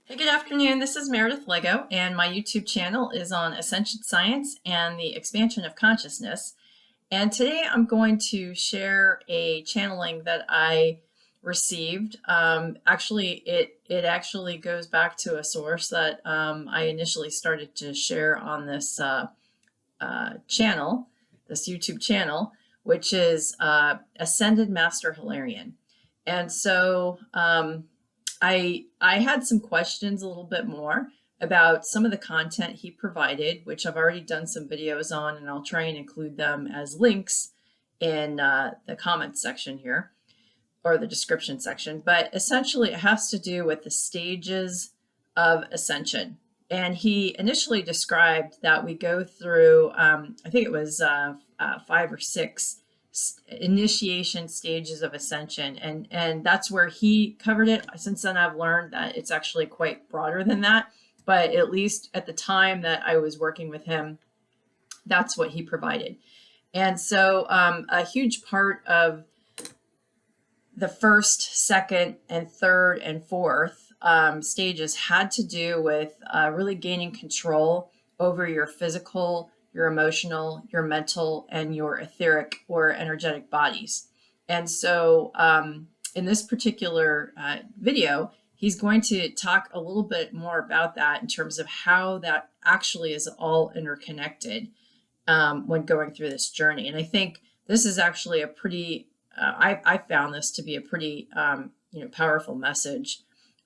Hey, good afternoon. This is Meredith Lego, and my YouTube channel is on Ascension Science and the expansion of consciousness. And today I'm going to share a channeling that I received. It actually goes back to a source that I initially started to share on this channel, this YouTube channel, which is Ascended Master Hilarion. And so I had some questions a little bit more about some of the content he provided, which I've already done some videos on, and I'll try and include them as links in the comments section here, or the description section. But essentially it has to do with the stages of ascension. And he initially described that we go through, I think it was 5 or 6 initiation stages of ascension, and that's where he covered it. Since then I've learned that it's actually quite broader than that, but at least at the time that I was working with him, that's what he provided. And so a huge part of the first, second, and third, and fourth stages had to do with really gaining control over your physical, your emotional, your mental, and your etheric or energetic bodies. And so in this particular video, he's going to talk a little bit more about that in terms of how that actually is all interconnected when going through this journey. And I think this is actually a pretty, I found this to be a pretty powerful message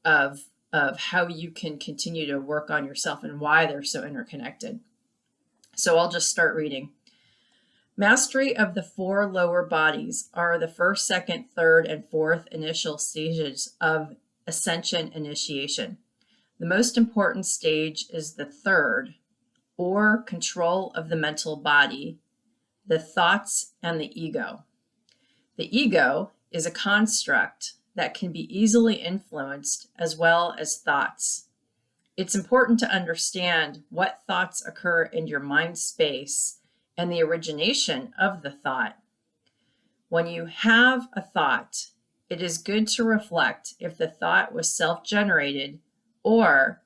of how you can continue to work on yourself and why they're so interconnected. So I'll just start reading. Mastery of the 4 lower bodies are the first, second, third, and fourth initial stages of ascension initiation. The most important stage is the third, or control of the mental body, the thoughts, and the ego. The ego is a construct that can be easily influenced as well as thoughts. It's important to understand what thoughts occur in your mind space and the origination of the thought. When you have a thought, it is good to reflect if the thought was self-generated or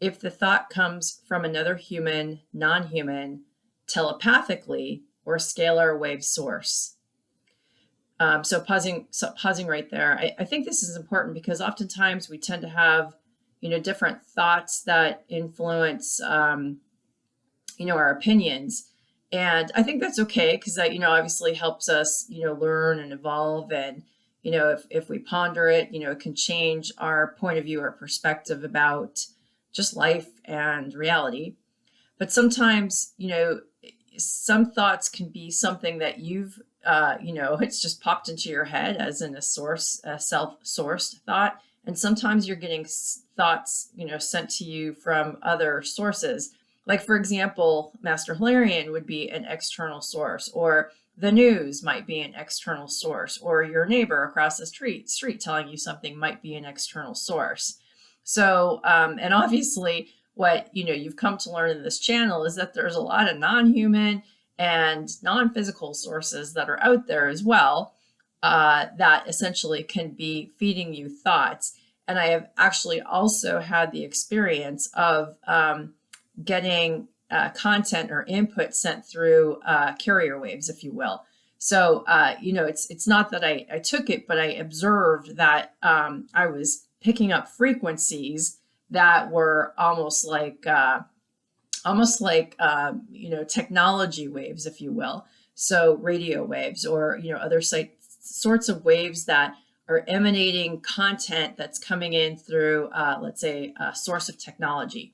if the thought comes from another human, non-human, telepathically, or scalar wave source. So pausing right there. I think this is important because oftentimes we tend to have different thoughts that influence, our opinions. And I think that's okay because that, obviously helps us, learn and evolve. And, if we ponder it, it can change our point of view or perspective about just life and reality. But sometimes, some thoughts can be something that you've, it's just popped into your head as in a self-sourced thought. And sometimes you're getting thoughts, sent to you from other sources. Like, for example, Master Hilarion would be an external source, or the news might be an external source, or your neighbor across the street telling you something might be an external source. So, and obviously what, you've come to learn in this channel is that there's a lot of non-human and non-physical sources that are out there as well. That essentially can be feeding you thoughts. And I have actually also had the experience of getting content or input sent through carrier waves, if you will. So, it's not that I took it, but I observed that I was picking up frequencies that were almost like technology waves, if you will. So radio waves or, other sorts of waves that are emanating content that's coming in through, let's say, a source of technology.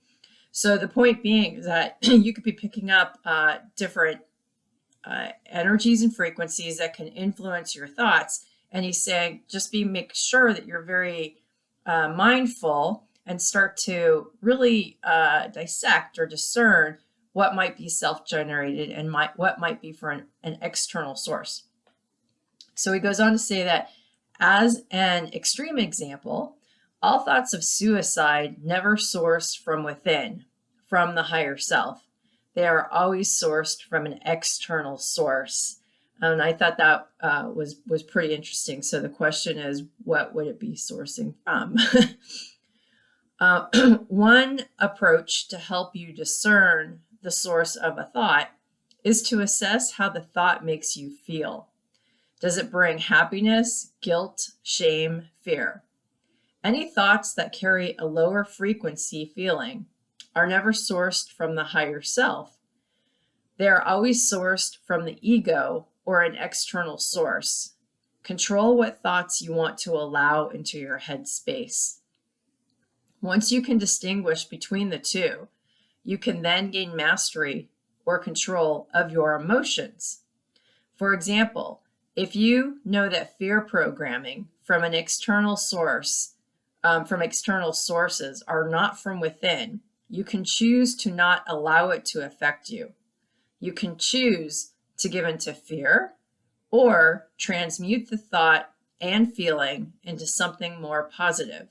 So the point being is that you could be picking up different energies and frequencies that can influence your thoughts. And he's saying, just make sure that you're very mindful and start to really dissect or discern what might be self-generated and what might be for an external source. So he goes on to say that as an extreme example, all thoughts of suicide never source from within, from the higher self. They are always sourced from an external source. And I thought that was pretty interesting. So the question is, what would it be sourcing from? One approach to help you discern the source of a thought is to assess how the thought makes you feel. Does it bring happiness, guilt, shame, fear? Any thoughts that carry a lower frequency feeling are never sourced from the higher self. They are always sourced from the ego or an external source. Control what thoughts you want to allow into your head space. Once you can distinguish between the two, you can then gain mastery or control of your emotions. For example, if you know that fear programming from an external source, from external sources are not from within, you can choose to not allow it to affect you. You can choose to give into fear or transmute the thought and feeling into something more positive.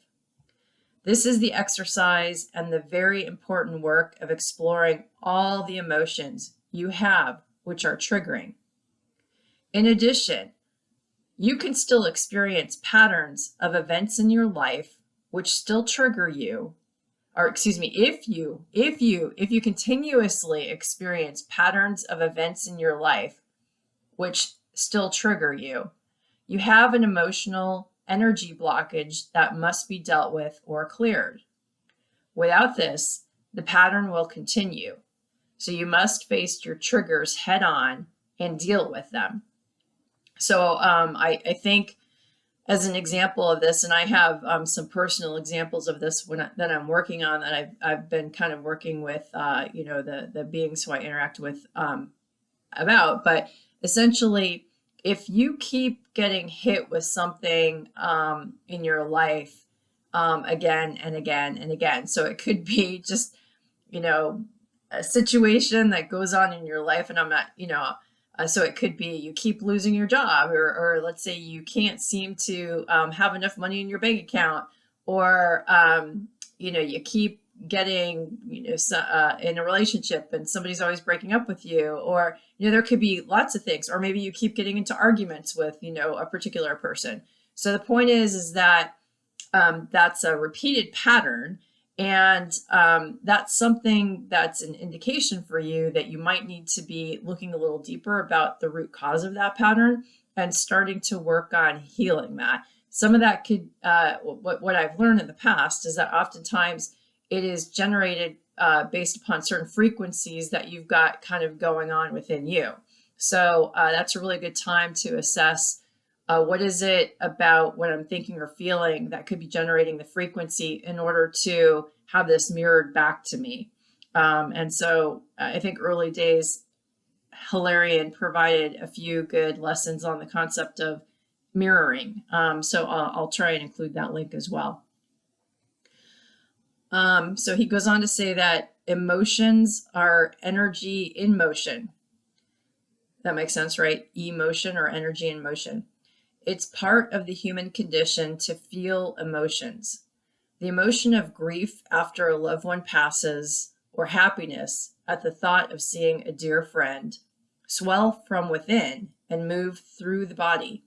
This is the exercise and the very important work of exploring all the emotions you have which are triggering. In addition, you can still experience patterns of events in your life which still trigger you, or excuse me, if you continuously experience patterns of events in your life which still trigger you, you have an emotional energy blockage that must be dealt with or cleared. Without this, the pattern will continue. So you must face your triggers head on and deal with them. So I think as an example of this, and I have some personal examples of this that I'm working on, that I've been kind of working with, the beings who I interact with about. But essentially, if you keep getting hit with something in your life again and again and again, so it could be just, a situation that goes on in your life, and I'm not, so it could be you keep losing your job, or let's say you can't seem to have enough money in your bank account, or, you keep getting, in a relationship and somebody's always breaking up with you, or, there could be lots of things, or maybe you keep getting into arguments with, a particular person. So the point is that that's a repeated pattern. And that's something that's an indication for you that you might need to be looking a little deeper about the root cause of that pattern and starting to work on healing that. Some of that could, what I've learned in the past is that oftentimes it is generated based upon certain frequencies that you've got kind of going on within you. So that's a really good time to assess what is it about what I'm thinking or feeling that could be generating the frequency in order to have this mirrored back to me. And so I think early days, Hilarion provided a few good lessons on the concept of mirroring. So I'll try and include that link as well. So he goes on to say that emotions are energy in motion. That makes sense, right? Emotion or energy in motion. It's part of the human condition to feel emotions. The emotion of grief after a loved one passes, or happiness at the thought of seeing a dear friend, swell from within and move through the body.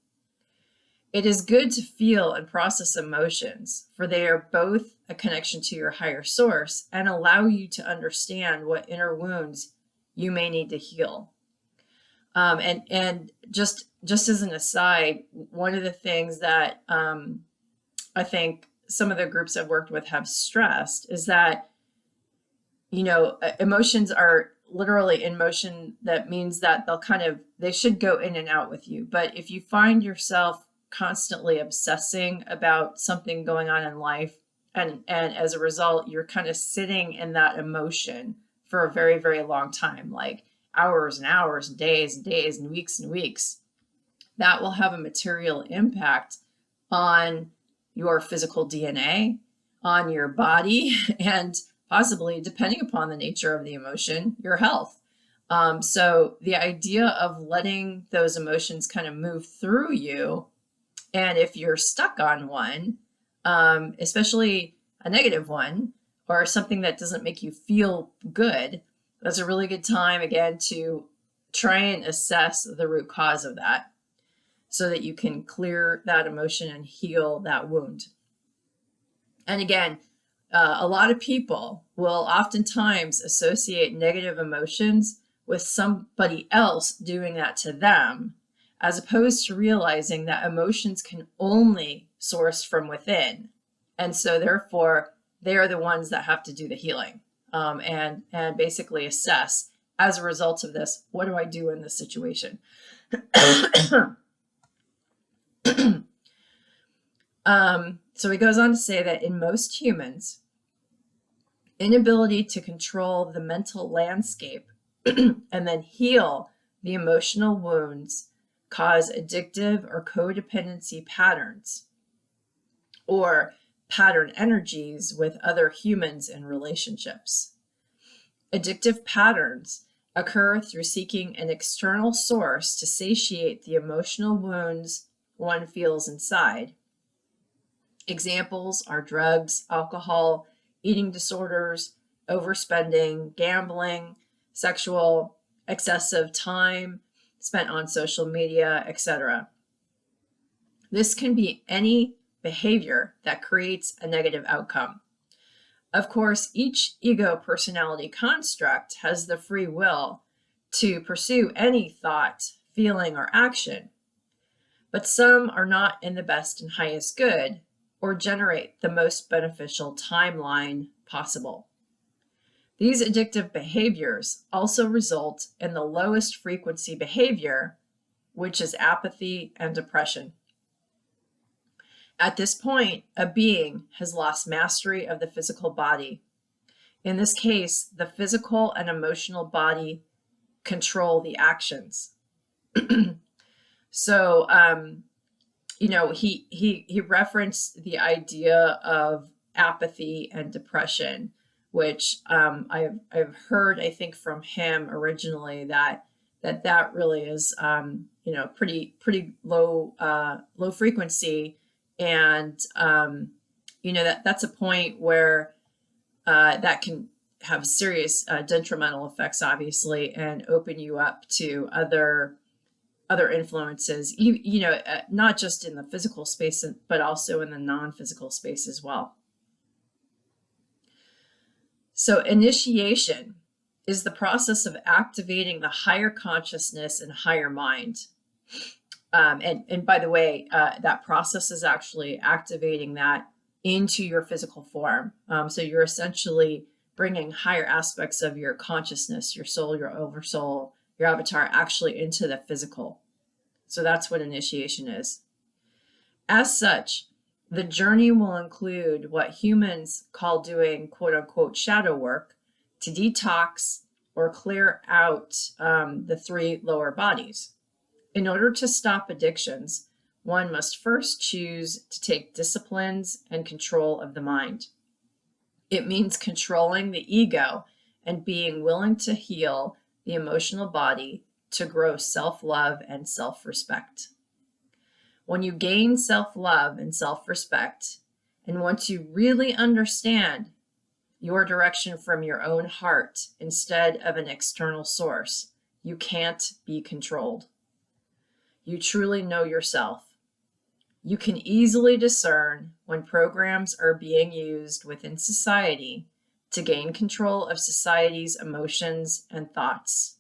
It is good to feel and process emotions, for they are both a connection to your higher source and allow you to understand what inner wounds you may need to heal. And just as an aside, one of the things that I think some of the groups I've worked with have stressed is that, emotions are literally in motion. That means that they should go in and out with you. But if you find yourself constantly obsessing about something going on in life, and as a result, you're kind of sitting in that emotion for a very, very long time, like hours and hours and days and weeks, that will have a material impact on your physical DNA, on your body, and possibly, depending upon the nature of the emotion, your health. So the idea of letting those emotions kind of move through you, and if you're stuck on one, especially a negative one, or something that doesn't make you feel good, that's a really good time, again, to try and assess the root cause of that so that you can clear that emotion and heal that wound. And again, A lot of people will oftentimes associate negative emotions with somebody else doing that to them, as opposed to realizing that emotions can only source from within. And so therefore, they are the ones that have to do the healing, and basically assess, as a result of this, what do I do in this situation? So he goes on to say that in most humans, inability to control the mental landscape and then heal the emotional wounds cause addictive or codependency patterns, or pattern energies with other humans in relationships. Addictive patterns occur through seeking an external source to satiate the emotional wounds one feels inside. Examples are drugs, alcohol, eating disorders, overspending, gambling, sexual, excessive time spent on social media, etc. This can be any behavior that creates a negative outcome. Of course, each ego personality construct has the free will to pursue any thought, feeling, or action, but some are not in the best and highest good or generate the most beneficial timeline possible. These addictive behaviors also result in the lowest frequency behavior, which is apathy and depression. At this point, a being has lost mastery of the physical body. In this case, the physical and emotional body control the actions. So, he referenced the idea of apathy and depression, which I've heard, I think, from him originally that really is pretty low frequency, and that's a point where that can have serious detrimental effects, obviously, and open you up to other influences, not just in the physical space, but also in the non-physical space as well. So initiation is the process of activating the higher consciousness and higher mind. And by the way, that process is actually activating that into your physical form. So you're essentially bringing higher aspects of your consciousness, your soul, your oversoul, your avatar, actually into the physical. So that's what initiation is. As such, the journey will include what humans call doing quote unquote shadow work to detox or clear out the three lower bodies. In order to stop addictions, one must first choose to take disciplines and control of the mind. It means controlling the ego and being willing to heal the emotional body to grow self-love and self-respect. When you gain self-love and self-respect, and once you really understand your direction from your own heart instead of an external source, you can't be controlled. You truly know yourself. You can easily discern when programs are being used within society to gain control of society's emotions and thoughts.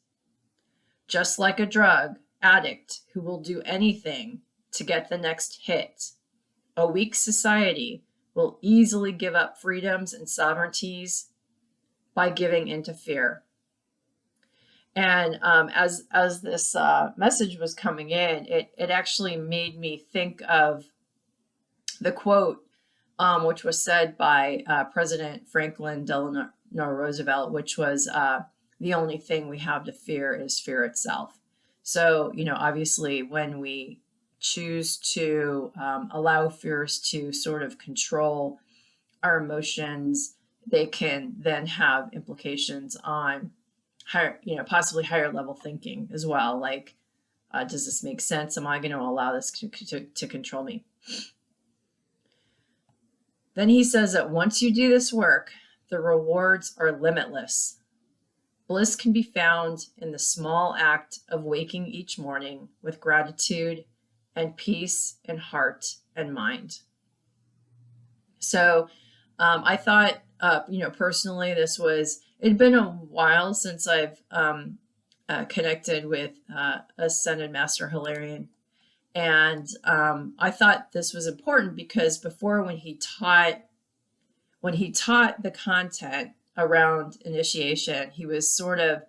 Just like a drug addict who will do anything to get the next hit, a weak society will easily give up freedoms and sovereignties by giving into fear. And as this message was coming in, it actually made me think of the quote, which was said by President Franklin Delano Roosevelt, which was, the only thing we have to fear is fear itself. So, obviously, when we choose to allow fears to sort of control our emotions, they can then have implications on higher, possibly higher level thinking as well. Like, does this make sense? Am I going to allow this to control me? Then he says that once you do this work, the rewards are limitless. Bliss can be found in the small act of waking each morning with gratitude and peace in heart and mind. So I thought, personally, it'd been a while since I've connected with Ascended Master Hilarion. And I thought this was important because before, when he taught the content around initiation, he was sort of,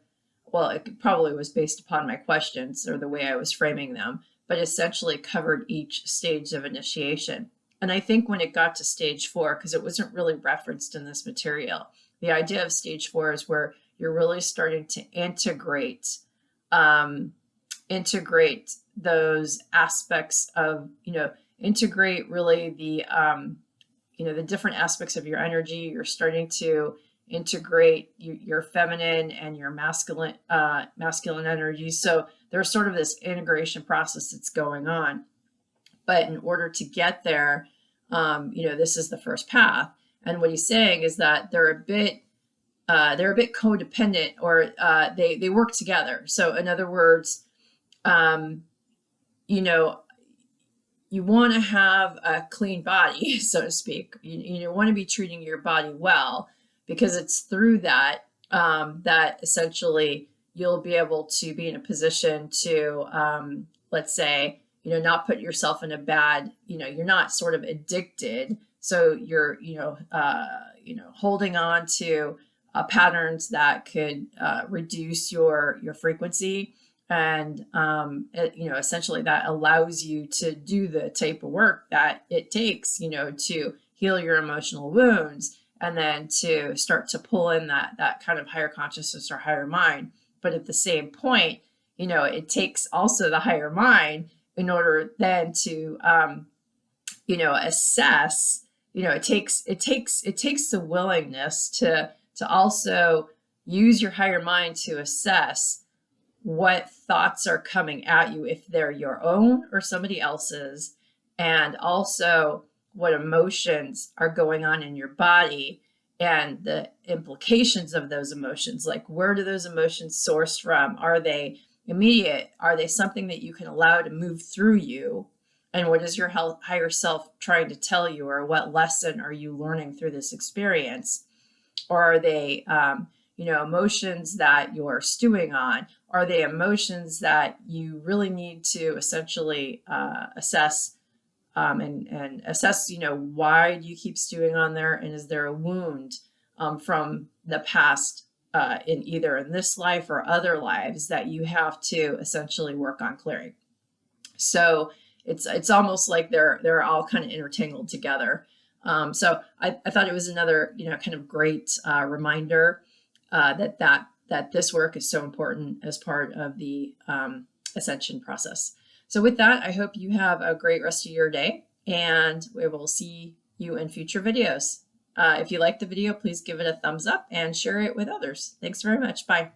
well, it probably was based upon my questions or the way I was framing them, but essentially covered each stage of initiation. And I think when it got to stage 4, because it wasn't really referenced in this material, the idea of stage 4 is where you're really starting to integrate those aspects of, integrate really the different aspects of your energy. You're starting to integrate your feminine and your masculine energy. So there's sort of this integration process that's going on. But in order to get there, this is the first path. And what he's saying is that they're a bit codependent, or they work together. So in other words, you want to have a clean body, so to speak. You want to be treating your body well, because it's through that that essentially you'll be able to be in a position to, let's say, not put yourself in a bad, you're not sort of addicted. So you're, holding on to patterns that could reduce your frequency. And, essentially that allows you to do the type of work that it takes, to heal your emotional wounds, and then to start to pull in that kind of higher consciousness or higher mind. But at the same point, it takes also the higher mind in order then to, assess, it takes the willingness to also use your higher mind to assess what thoughts are coming at you, if they're your own or somebody else's, and also what emotions are going on in your body and the implications of those emotions. Like, where do those emotions source from? Are they immediate? Are they something that you can allow to move through you? And what is your higher self trying to tell you, or what lesson are you learning through this experience? Or are they emotions that you're stewing on? Are they emotions that you really need to essentially assess, and assess, why do you keep stewing on there? And is there a wound from the past, in either in this life or other lives, that you have to essentially work on clearing? So it's almost like they're all kind of intertangled together. So I thought it was another, kind of great reminder that this work is so important as part of the ascension process. So with that, I hope you have a great rest of your day, and we will see you in future videos. If you liked the video, please give it a thumbs up and share it with others. Thanks very much. Bye.